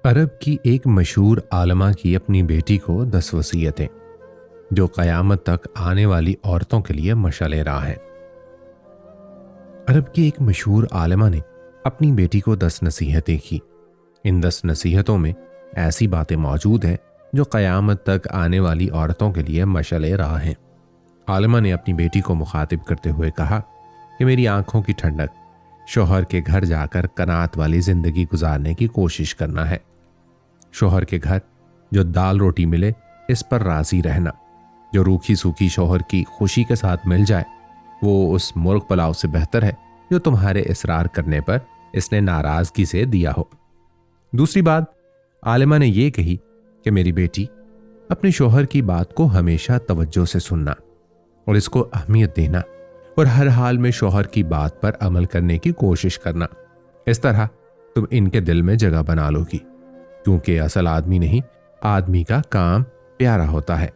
عرب کی ایک مشہور عالمہ کی اپنی بیٹی کو 10 وصیتیں جو قیامت تک آنے والی عورتوں کے لیے مشعل راہ ہیں۔ عرب کی ایک مشہور عالمہ نے اپنی بیٹی کو 10 نصیحتیں کی۔ ان 10 نصیحتوں میں ایسی باتیں موجود ہیں جو قیامت تک آنے والی عورتوں کے لیے مشعل راہ ہیں۔ عالمہ نے اپنی بیٹی کو مخاطب کرتے ہوئے کہا کہ میری آنکھوں کی ٹھنڈک شوہر کے گھر جا کر قناعت والی زندگی گزارنے کی کوشش کرنا ہے۔ شوہر کے گھر جو دال روٹی ملے اس پر راضی رہنا، جو روکھی سوکھی شوہر کی خوشی کے ساتھ مل جائے وہ اس مرغ پلاؤ سے بہتر ہے جو تمہارے اصرار کرنے پر اس نے ناراضگی سے دیا ہو۔ دوسری بات عالمہ نے یہ کہی کہ میری بیٹی اپنے شوہر کی بات کو ہمیشہ توجہ سے سننا اور اس کو اہمیت دینا اور ہر حال میں شوہر کی بات پر عمل کرنے کی کوشش کرنا۔ اس طرح تم ان کے دل میں جگہ بنا لو گی، کیونکہ اصل آدمی نہیں، آدمی کا کام پیارا ہوتا ہے۔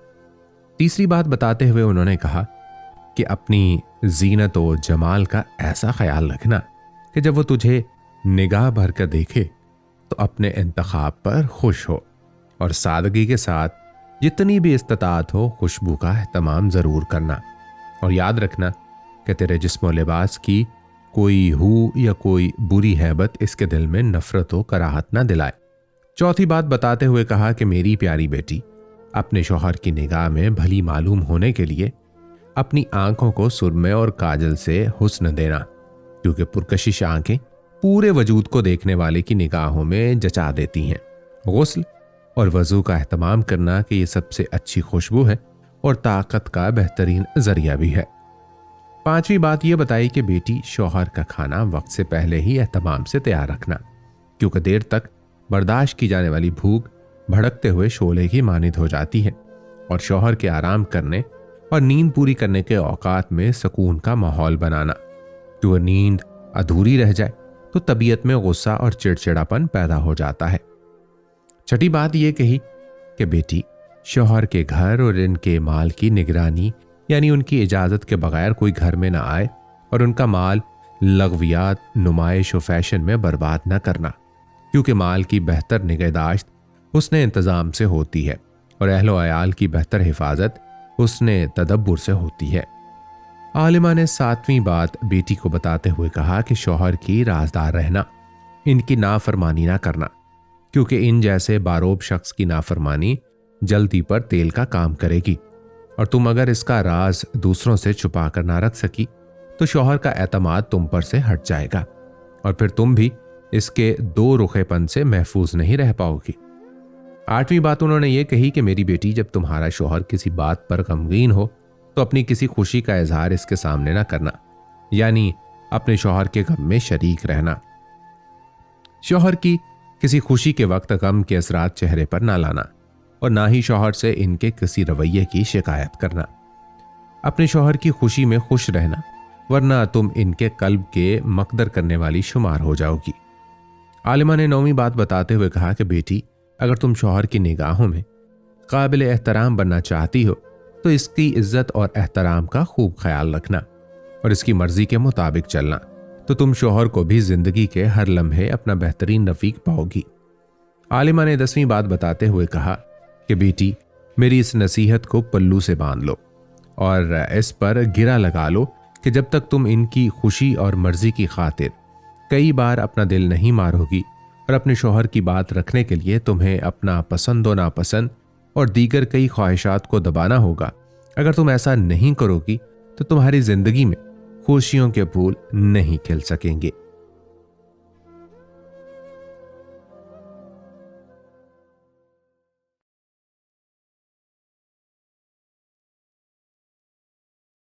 تیسری بات بتاتے ہوئے انہوں نے کہا کہ اپنی زینت و جمال کا ایسا خیال رکھنا کہ جب وہ تجھے نگاہ بھر کر دیکھے تو اپنے انتخاب پر خوش ہو، اور سادگی کے ساتھ جتنی بھی استطاعت ہو خوشبو کا اہتمام ضرور کرنا، اور یاد رکھنا کہ تیرے جسم و لباس کی کوئی ہو یا کوئی بری ہیبت اس کے دل میں نفرت و کراہت نہ دلائے۔ چوتھی بات بتاتے ہوئے کہا کہ میری پیاری بیٹی اپنے شوہر کی نگاہ میں بھلی معلوم ہونے کے لیے اپنی آنکھوں کو سرمے اور کاجل سے حسن دینا، کیونکہ پرکشش آنکھیں پورے وجود کو دیکھنے والے کی نگاہوں میں جچا دیتی ہیں۔ غسل اور وضو کا اہتمام کرنا کہ یہ سب سے اچھی خوشبو ہے اور طاقت کا بہترین ذریعہ بھی ہے۔ پانچویں بات یہ بتائی کہ بیٹی شوہر کا کھانا وقت سے پہلے ہی اہتمام سے تیار رکھنا، کیونکہ دیر تک برداشت کی جانے والی بھوک بھڑکتے ہوئے شعلے کی مانند ہو جاتی ہے، اور شوہر کے آرام کرنے اور نیند پوری کرنے کے اوقات میں سکون کا ماحول بنانا، کیونکہ نیند ادھوری رہ جائے تو طبیعت میں غصہ اور چڑچڑاپن پیدا ہو جاتا ہے۔ چھٹی بات یہ کہی کہ بیٹی شوہر کے گھر اور ان کے مال کی نگرانی، یعنی ان کی اجازت کے بغیر کوئی گھر میں نہ آئے اور ان کا مال لغویات، نمائش و فیشن میں برباد نہ کرنا، کیونکہ مال کی بہتر نگہداشت حسن انتظام سے ہوتی ہے اور اہل و عیال کی بہتر حفاظت حسن تدبر سے ہوتی ہے۔ عالمہ نے ساتویں بات بیٹی کو بتاتے ہوئے کہا کہ شوہر کی رازدار رہنا، ان کی نافرمانی نہ کرنا، کیونکہ ان جیسے باروب شخص کی نافرمانی جلدی پر تیل کا کام کرے گی، اور تم اگر اس کا راز دوسروں سے چھپا کر نہ رکھ سکی تو شوہر کا اعتماد تم پر سے ہٹ جائے گا، اور پھر تم بھی اس کے دو رخے پن سے محفوظ نہیں رہ پاؤ گی۔ آٹھویں بات انہوں نے یہ کہی کہ میری بیٹی جب تمہارا شوہر کسی بات پر غمگین ہو تو اپنی کسی خوشی کا اظہار اس کے سامنے نہ کرنا، یعنی اپنے شوہر کے غم میں شریک رہنا۔ شوہر کی کسی خوشی کے وقت غم کے اثرات چہرے پر نہ لانا، اور نہ ہی شوہر سے ان کے کسی رویے کی شکایت کرنا۔ اپنے شوہر کی خوشی میں خوش رہنا، ورنہ تم ان کے قلب کے مقدر کرنے والی شمار ہو جاؤ گی۔ عالمہ نے نویں بات بتاتے ہوئے کہا کہ بیٹی اگر تم شوہر کی نگاہوں میں قابل احترام بننا چاہتی ہو تو اس کی عزت اور احترام کا خوب خیال رکھنا اور اس کی مرضی کے مطابق چلنا، تو تم شوہر کو بھی زندگی کے ہر لمحے اپنا بہترین رفیق پاؤ گی۔ عالمہ نے 10ویں بات بتاتے ہوئے کہا کہ بیٹی میری اس نصیحت کو پلو سے باندھ لو اور اس پر گرا لگا لو کہ جب تک تم ان کی خوشی اور مرضی کی خاطر کئی بار اپنا دل نہیں مارو گی اور اپنے شوہر کی بات رکھنے کے لیے تمہیں اپنا پسند و ناپسند اور دیگر کئی خواہشات کو دبانا ہوگا، اگر تم ایسا نہیں کرو گی تو تمہاری زندگی میں خوشیوں کے پھول نہیں کھل سکیں گے۔